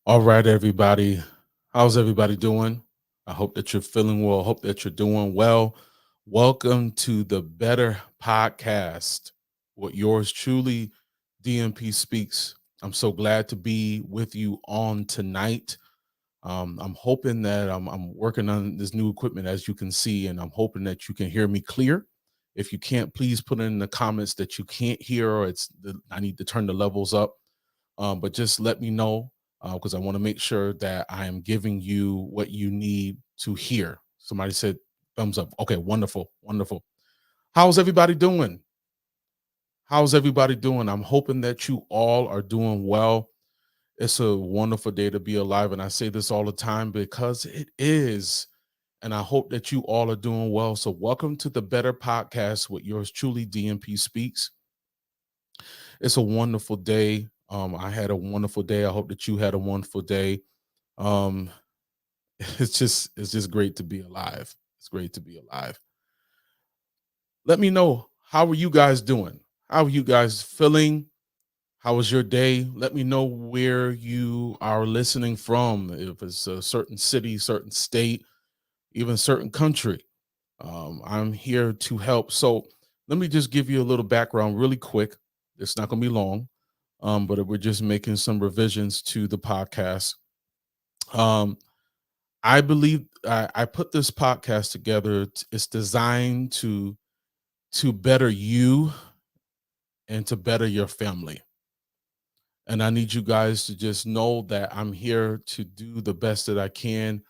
All right, everybody. How's everybody doing? I hope that you're feeling well. Hope that you're doing well. Welcome to the Better Podcast with yours truly, DMP Speaks. I'm so glad to be with you on tonight. I'm hoping that I'm working on this new equipment, as you can see, and I'm hoping that you can hear me clear. If you can't, please put in the comments that you can't hear, or I need to turn the levels up. But just let me know because I want to make sure that I am giving you what you need to hear. Somebody said thumbs up. Okay, wonderful, wonderful. How's everybody doing? How's everybody doing? I'm hoping that you all are doing well. It's a wonderful day to be alive. And I say this all the time because it is. And I hope that you all are doing well. So, welcome to the Better Podcast with yours truly, DMP Speaks. It's a wonderful day. I had a wonderful day. I hope that you had a wonderful day. Um, it's just great to be alive. It's great to be alive. Let me know, how are you guys doing? How are you guys feeling? How was your day? Let me know where you are listening from. If it's a certain city, certain state, even certain country. I'm here to help. So let me just give you a little background really quick. It's not going to be long, but we're just making some revisions to the podcast. Um, I believe I put this podcast together. It's designed to better you and to better your family. And I need you guys to just know that I'm here to do the best that I can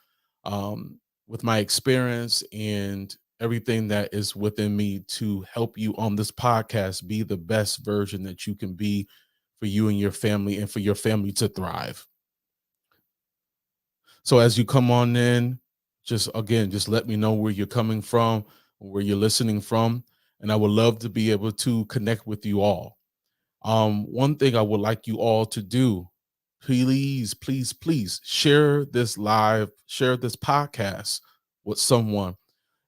with my experience and everything that is within me to help you on this podcast be the best version that you can be for you and your family and for your family to thrive. So as you come on in, just again, just let me know where you're coming from, where you're listening from, and I would love to be able to connect with you all. One thing I would like you all to do, please, please, please share this live, share this podcast with someone.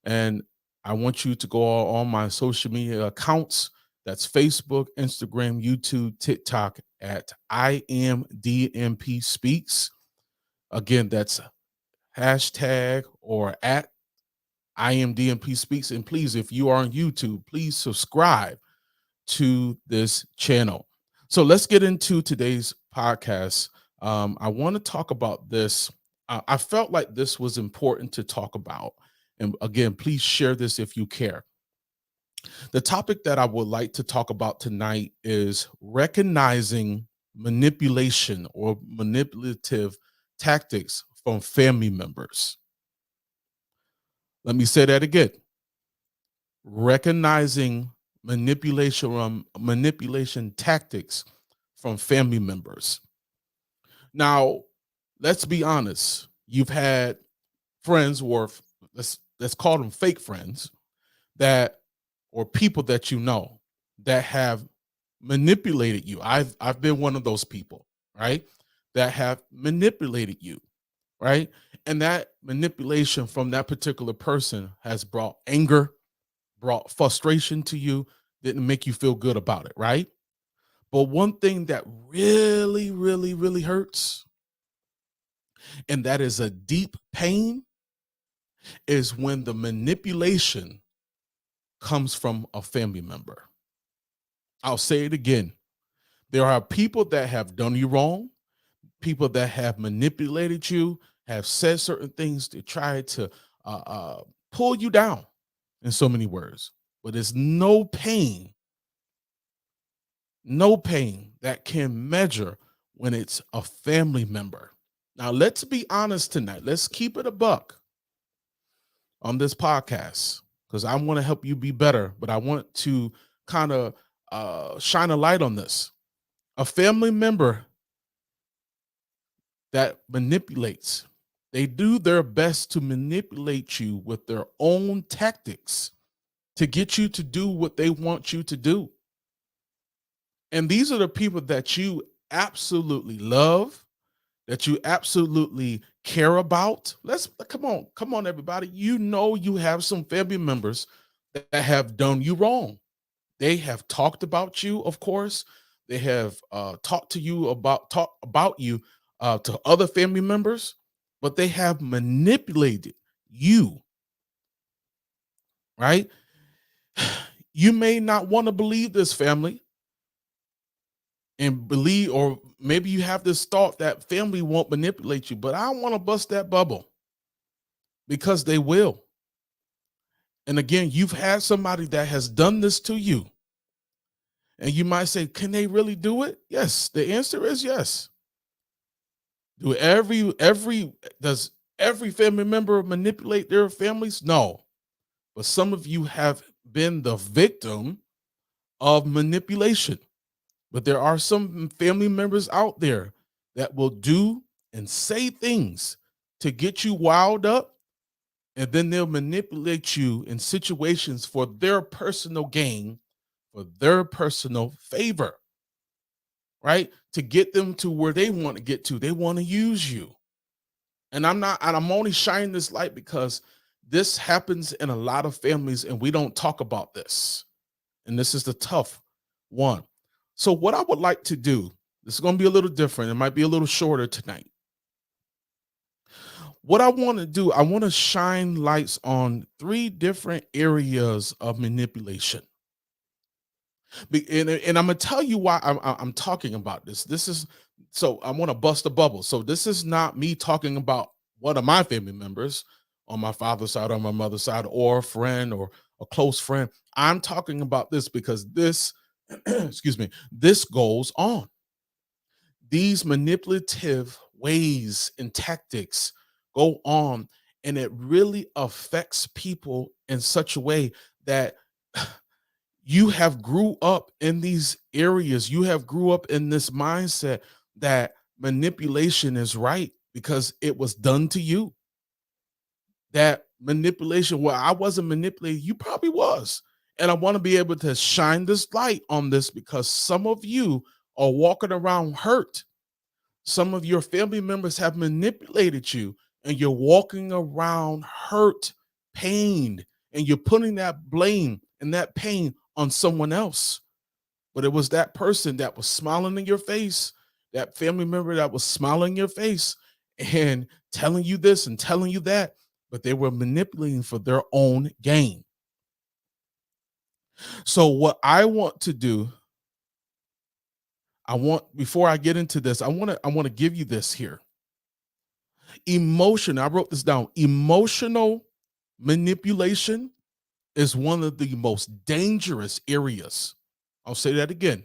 And I want you to go on my social media accounts. That's Facebook, Instagram, YouTube, TikTok at I am DMP Speaks. Again, that's hashtag or at I am DMP Speaks. And please, if you are on YouTube, please subscribe to this channel. So let's get into today's podcast. I want to talk about this. I felt like this was important to talk about. And again, please share this if you care. The topic that I would like to talk about tonight is recognizing manipulation or manipulative tactics from family members. Let me say that again. Recognizing manipulation tactics from family members. Now, let's be honest. You've had friends, or let's call them fake friends, that or people that you know that have manipulated you. I've been one of those people, right? That have manipulated you, right? And that manipulation from that particular person has brought anger, brought frustration to you, didn't make you feel good about it, right? But one thing that really, really, really hurts, and that is a deep pain, is when the manipulation comes from a family member. I'll say it again. There are people that have done you wrong, people that have manipulated you, have said certain things to try to uh, uh, pull you down, in so many words. But there's no pain that can measure when it's a family member. Now, let's be honest tonight. Let's keep it a buck on this podcast because I want to help you be better, but I want to kind of shine a light on this. A family member that manipulates, they do their best to manipulate you with their own tactics to get you to do what they want you to do. And these are the people that you absolutely love, that you absolutely care about. Let's come on, everybody. You know you have some family members that have done you wrong. They have talked about you, of course. They have talked to you about talk about you to other family members, but they have manipulated you, right? You may not want to believe this, family, and believe, or maybe you have this thought that family won't manipulate you, but I want to bust that bubble because they will. And again, you've had somebody that has done this to you. And you might say, can they really do it? Yes. The answer is yes. Do every does every family member manipulate their families? No. But some of you have been the victim of manipulation. But there are some family members out there that will do and say things to get you wild up, and then they'll manipulate you in situations for their personal gain, for their personal favor, right? To get them to where they want to get to. They want to use you. And I'm only shining this light because this happens in a lot of families and we don't talk about this. And this is the tough one. So, what I would like to do, this is going to be a little different. It might be a little shorter tonight. What I want to do, I want to shine lights on three different areas of manipulation. And I'm gonna tell you why I'm talking about this. This is so I want to bust a bubble. So this is not me talking about one of my family members on my father's side or my mother's side, or a friend or a close friend. I'm talking about this because this, excuse me, this goes on. These manipulative ways and tactics go on, and it really affects people in such a way that you have grew up in these areas. You have grew up in this mindset that manipulation is right because it was done to you. That manipulation, well, I wasn't manipulated, you probably was. And I want to be able to shine this light on this because some of you are walking around hurt. Some of your family members have manipulated you, and you're walking around hurt, pained, and you're putting that blame and that pain on someone else. But it was that person that was smiling in your face, that family member that was smiling in your face and telling you this and telling you that, but they were manipulating for their own gain. So, what I want to do, before I get into this, I want to give you this here. Emotion, I wrote this down. Emotional manipulation is one of the most dangerous areas. I'll say that again.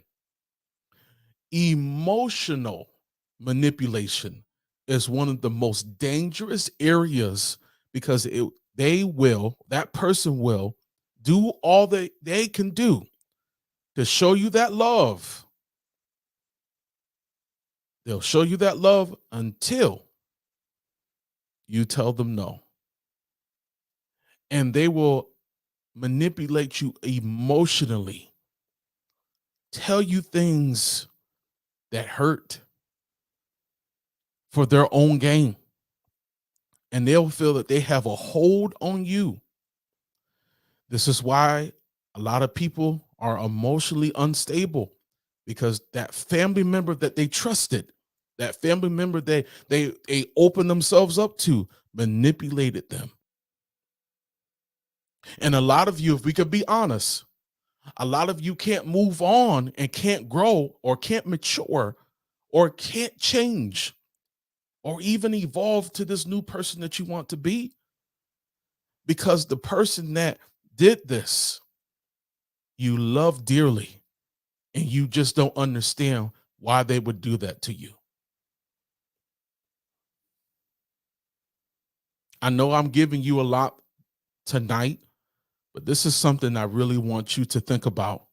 Emotional manipulation is one of the most dangerous areas because that person will do all they can do to show you that love. They'll show you that love until you tell them no. And they will manipulate you emotionally, tell you things that hurt for their own gain. And they'll feel that they have a hold on you. This is why a lot of people are emotionally unstable because that family member that they trusted, that family member they opened themselves up to, manipulated them. And a lot of you, if we could be honest, a lot of you can't move on and can't grow or can't mature or can't change or even evolve to this new person that you want to be because the person that did this, you love dearly, and you just don't understand why they would do that to you. I know I'm giving you a lot tonight, but this is something I really want you to think about.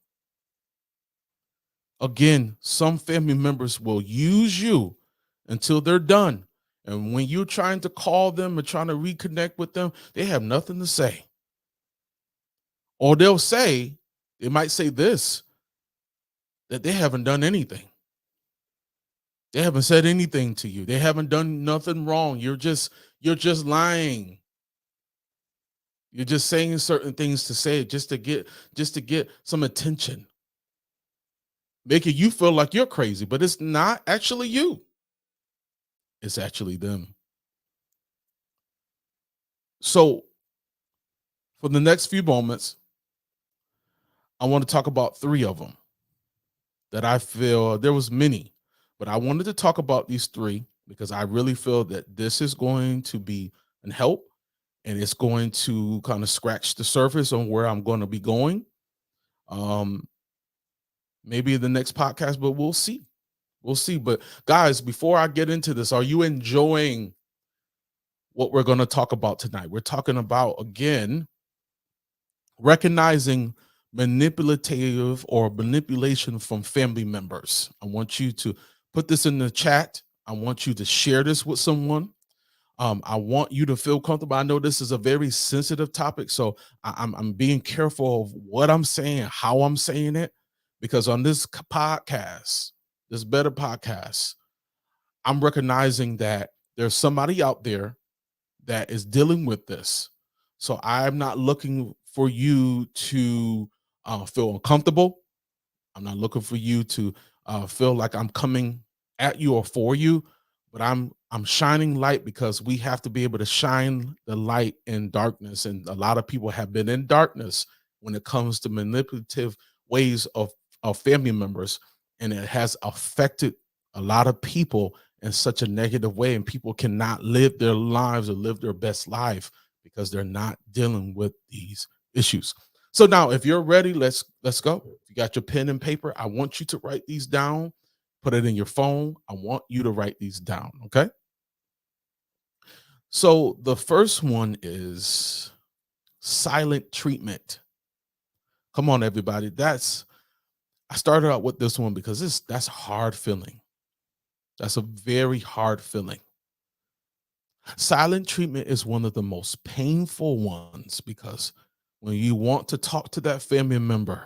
Again, some family members will use you until they're done. And when you're trying to call them and trying to reconnect with them, they have nothing to say. Or they might say this, that they haven't done anything. They haven't said anything to you. They haven't done nothing wrong. You're just lying. You're just saying certain things to say just to get some attention. Making you feel like you're crazy, but it's not actually you. It's actually them. So for the next few moments, I want to talk about three of them that I feel there was many, but I wanted to talk about these three because I really feel that this is going to be an help and it's going to kind of scratch the surface on where I'm going to be going. Um, maybe the next podcast, but we'll see. We'll see. But guys, before I get into this, are you enjoying what we're going to talk about tonight? We're talking about, again, recognizing manipulative or manipulation from family members. I want you to put this in the chat. I want you to share this with someone. I want you to feel comfortable. I know this is a very sensitive topic, so I'm being careful of what I'm saying, how I'm saying it, because on this podcast, this Better Podcast, I'm recognizing that there's somebody out there that is dealing with this. So I'm not looking for you to feel uncomfortable. I'm not looking for you to feel like I'm coming at you or for you, but I'm shining light because we have to be able to shine the light in darkness, and a lot of people have been in darkness when it comes to manipulative ways of family members, and it has affected a lot of people in such a negative way, and people cannot live their lives or live their best life because they're not dealing with these issues. So now, if you're ready, let's go. If you got your pen and paper, I want you to write these down. Put it in your phone. I want you to write these down. Okay. So the first one is silent treatment. Come on, everybody. I started out with this one because that's a hard feeling. That's a very hard feeling. Silent treatment is one of the most painful ones because when you want to talk to that family member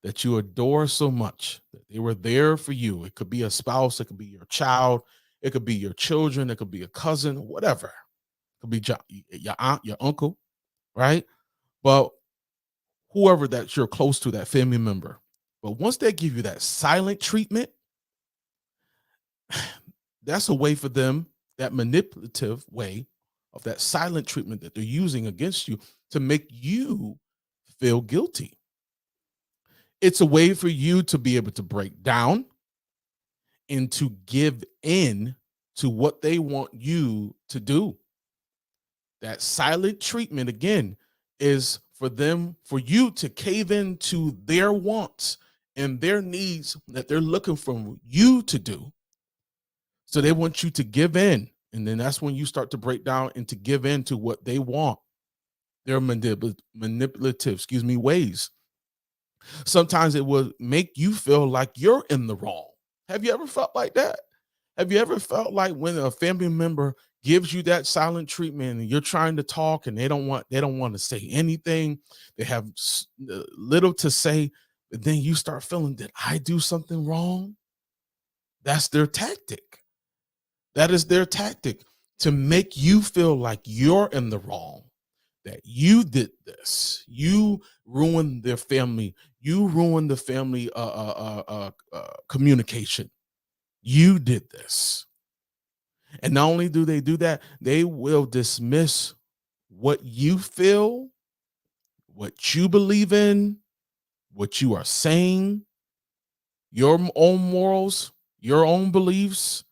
that you adore so much, that they were there for you. It could be a spouse, it could be your child, it could be your children, it could be a cousin, whatever. It could be your aunt, your uncle, right? But whoever that you're close to, that family member. But once they give you that silent treatment, that's a way for them, that manipulative way of that silent treatment that they're using against you to make you feel guilty. It's a way for you to be able to break down and to give in to what they want you to do. That silent treatment, again, is for you to cave into their wants and their needs that they're looking for you to do. So they want you to give in. And then that's when you start to break down and to give in to what they want, their manipulative, ways. Sometimes it will make you feel like you're in the wrong. Have you ever felt like that? Have you ever felt like when a family member gives you that silent treatment and you're trying to talk and they don't want to say anything, they have little to say, but then you start feeling, did I do something wrong? That's their tactic. That is their tactic, to make you feel like you're in the wrong, that you did this, you ruined their family, you ruined the family communication. You did this. And not only do they do that, they will dismiss what you feel, what you believe in, what you are saying, your own morals, your own beliefs,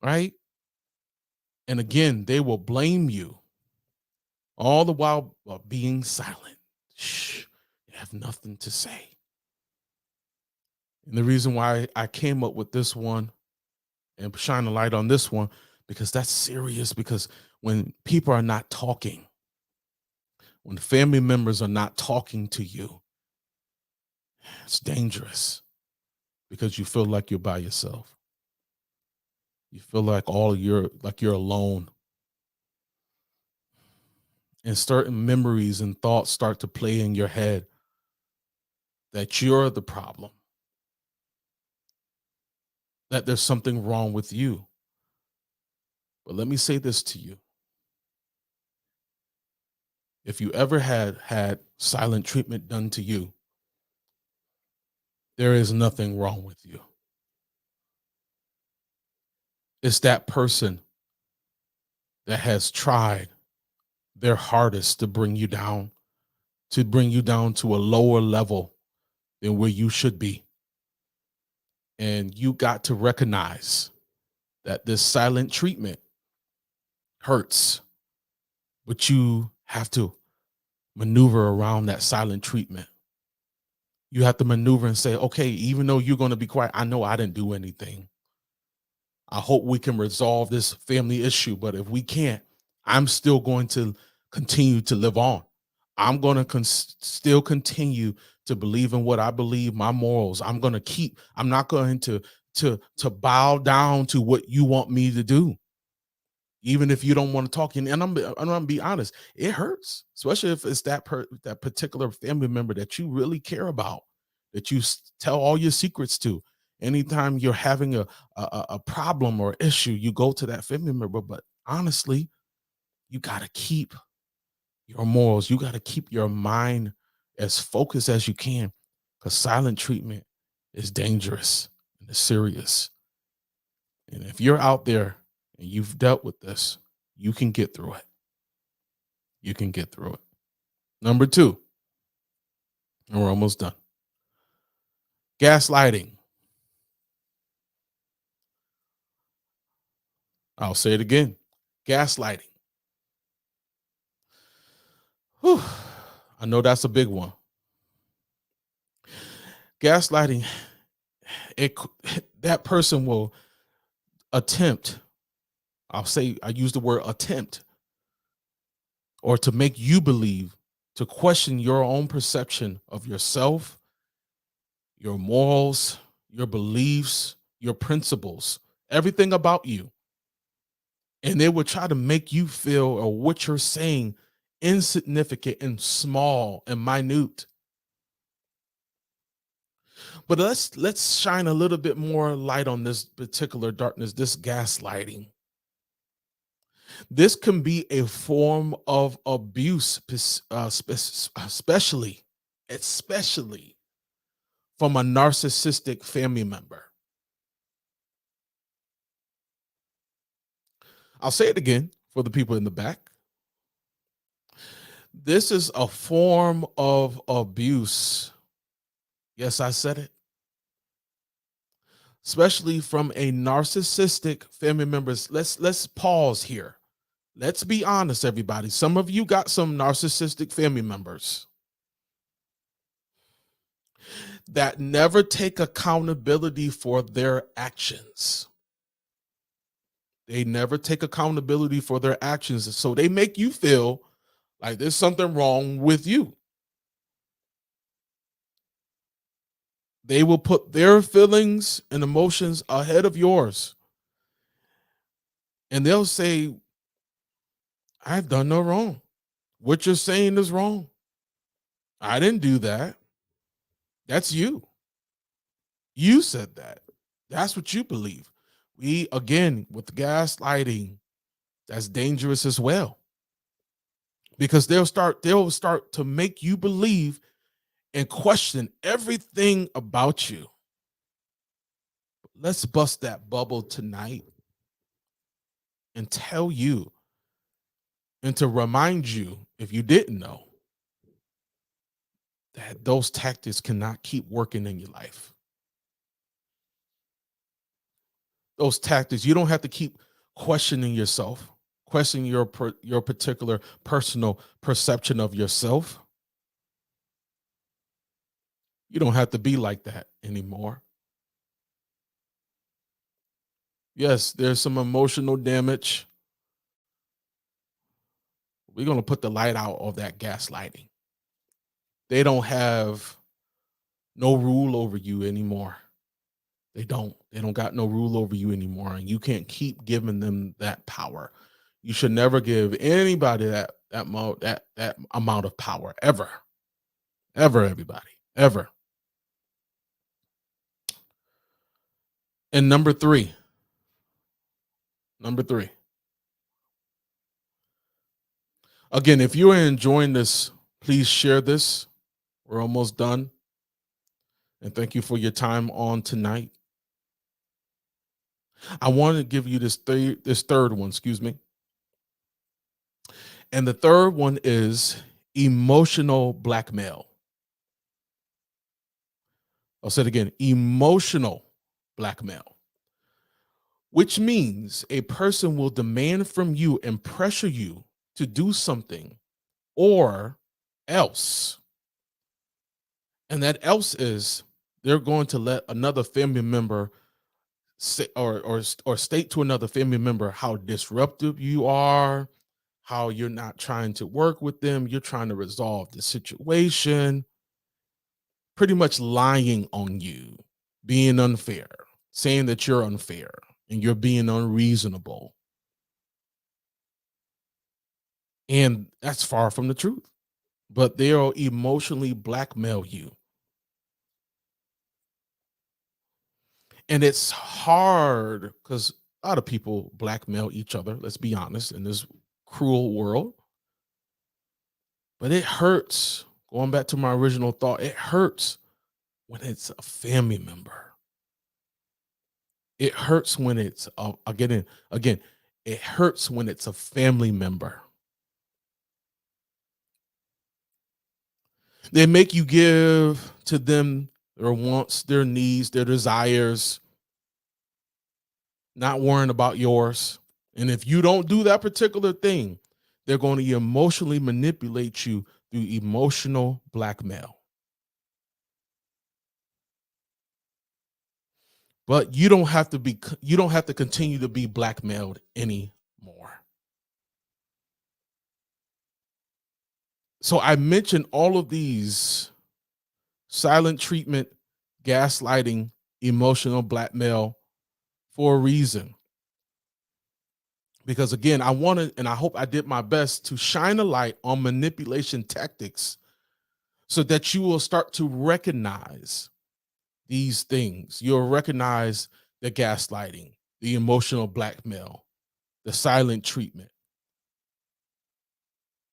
right? And again, they will blame you, all the while being silent. Shh, you have nothing to say. And the reason why I came up with this one and shine a light on this one, because that's serious. Because when people are not talking, when family members are not talking to you, it's dangerous because you feel like you're by yourself. You feel like you're alone. And certain memories and thoughts start to play in your head that you're the problem, that there's something wrong with you. But let me say this to you. If you ever had silent treatment done to you, there is nothing wrong with you. It's that person that has tried their hardest to bring you down to a lower level than where you should be. And you got to recognize that this silent treatment hurts, but you have to maneuver around that silent treatment. You have to maneuver and say, okay, even though you're going to be quiet, I know I didn't do anything. I hope we can resolve this family issue. But if we can't, I'm still going to continue to live on. I'm going to still continue to believe in what I believe, my morals. I'm not going to bow down to what you want me to do. Even if you don't want to talk, and I'm gonna be honest, it hurts, especially if it's that particular family member that you really care about, that you tell all your secrets to. Anytime you're having a problem or issue, you go to that family member. But honestly, you got to keep your morals. You got to keep your mind as focused as you can, because silent treatment is dangerous and it's serious. And if you're out there and you've dealt with this, you can get through it. You can get through it. Number two, and we're almost done. Gaslighting. I'll say it again. Gaslighting. Whew. I know that's a big one. Gaslighting, it that person will attempt, I use the word attempt, or to make you believe, to question your own perception of yourself, your morals, your beliefs, your principles, everything about you. And they will try to make you feel, or what you're saying, insignificant and small and minute. But let's shine a little bit more light on this particular darkness, this gaslighting. This can be a form of abuse, especially from a narcissistic family member. I'll say it again for the people in the back. This is a form of abuse. Yes, I said it. Especially from a narcissistic family members. Let's pause here. Let's be honest, everybody. Some of you got some narcissistic family members that never take accountability for their actions. They never take accountability for their actions. So they make you feel like there's something wrong with you. They will put their feelings and emotions ahead of yours. And they'll say, I've done no wrong. What you're saying is wrong. I didn't do that. That's you. You said that. That's what you believe. We, again, with gaslighting, that's dangerous as well. Because they'll start to make you believe and question everything about you. Let's bust that bubble tonight and tell you, and to remind you, if you didn't know, that those tactics cannot keep working in your life. Those tactics, you don't have to keep questioning yourself, questioning your particular personal perception of yourself. You don't have to be like that anymore. Yes, there's some emotional damage. We're going to put the light out of that gaslighting. They don't have no rule over you anymore. They don't. They don't got no rule over you anymore, and you can't keep giving them that power. You should never give anybody that amount of power ever, ever, everybody, ever. And number three. Again, if you are enjoying this, please share this. We're almost done, and thank you for your time on tonight. I want to give you this third one, excuse me. And the third one is emotional blackmail. I'll say it again, emotional blackmail, which means a person will demand from you and pressure you to do something or else. And that else is they're going to let another family member say or state to another family member how disruptive you are, how you're not trying to work with them, you're trying to resolve the situation, pretty much lying on you, being unfair, saying that you're unfair and you're being unreasonable. And that's far from the truth. But they'll emotionally blackmail you. And it's hard because a lot of people blackmail each other, let's be honest, in this cruel world. But it hurts. Going back to my original thought, it hurts when it's a family member. It hurts when it's again, it hurts when it's a family member. They make you give to them their wants, their needs, their desires, not worrying about yours. And if you don't do that particular thing, they're going to emotionally manipulate you through emotional blackmail. But you don't have to continue to be blackmailed anymore. So I mentioned all of these: silent treatment, gaslighting, emotional blackmail, for a reason. Because again, I wanted and I hope I did my best to shine a light on manipulation tactics so that you will start to recognize these things. You'll recognize the gaslighting, the emotional blackmail, the silent treatment,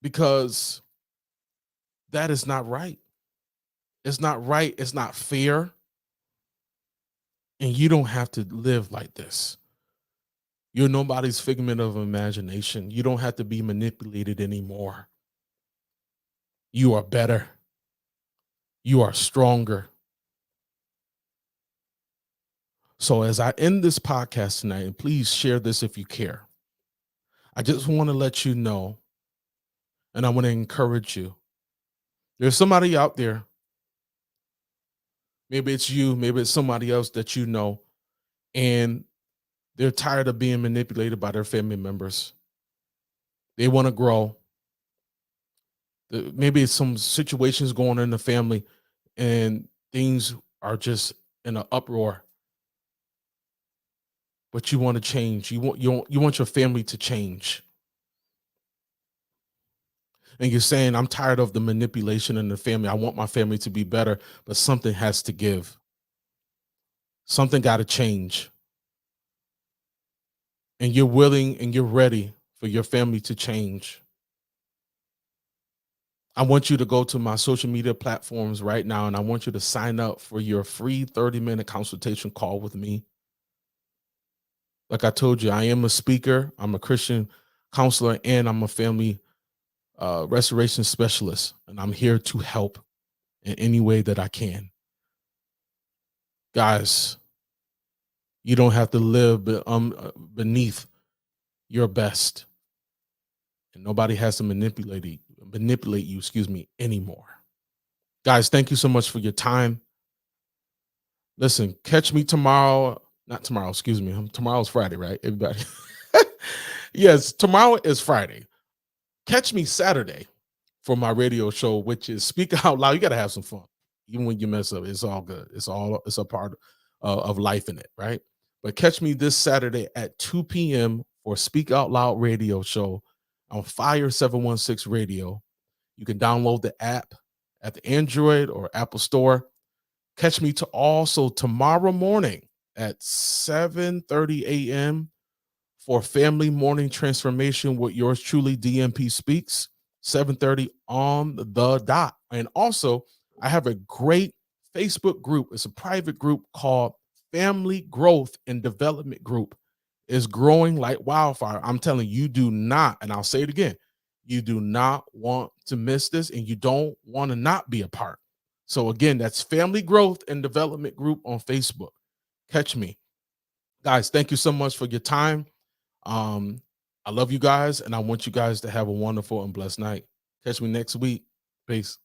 because that is not right. It's not right. It's not fair. And you don't have to live like this. You're nobody's figment of imagination. You don't have to be manipulated anymore. You are better. You are stronger. So, as I end this podcast tonight, and please share this if you care, I just want to let you know, and I want to encourage you. There's somebody out there, maybe it's you, maybe it's somebody else that you know, and they're tired of being manipulated by their family members. They want to grow. Maybe it's some situations going on in the family and things are just in an uproar, but you want to change. You want your family to change. And you're saying, I'm tired of the manipulation in the family. I want my family to be better, but something has to give. Something got to change. And you're willing and you're ready for your family to change. I want you to go to my social media platforms right now and I want you to sign up for your free 30-minute consultation call with me. Like I told you, I am a speaker, I'm a Christian counselor, and I'm a family restoration specialist. And I'm here to help in any way that I can. Guys, you don't have to live beneath your best. And nobody has to manipulate you, anymore. Guys, thank you so much for your time. Listen, catch me tomorrow. Not tomorrow, excuse me. Tomorrow's Friday, right? Everybody. Yes, tomorrow is Friday. Catch me Saturday for my radio show, which is Speak Out Loud. You got to have some fun. Even when you mess up, it's all good. It's a part of life in it, right? But catch me this Saturday at 2 p.m. for Speak Out Loud radio show on Fire 716 Radio. You can download the app at the Android or Apple Store. Catch me to also tomorrow morning at 7:30 a.m. for Family Morning Transformation with yours truly, DMP Speaks, 7:30 on the dot. And also, I have a great Facebook group. It's a private group called Family Growth and Development Group. is growing like wildfire. I'm telling you, you do not, and I'll say it again, you do not want to miss this, and you don't want to not be a part. So again, that's Family Growth and Development Group on Facebook. Catch me. Guys, thank you so much for your time. I love you guys, and I want you guys to have a wonderful and blessed night. Catch me next week. Peace.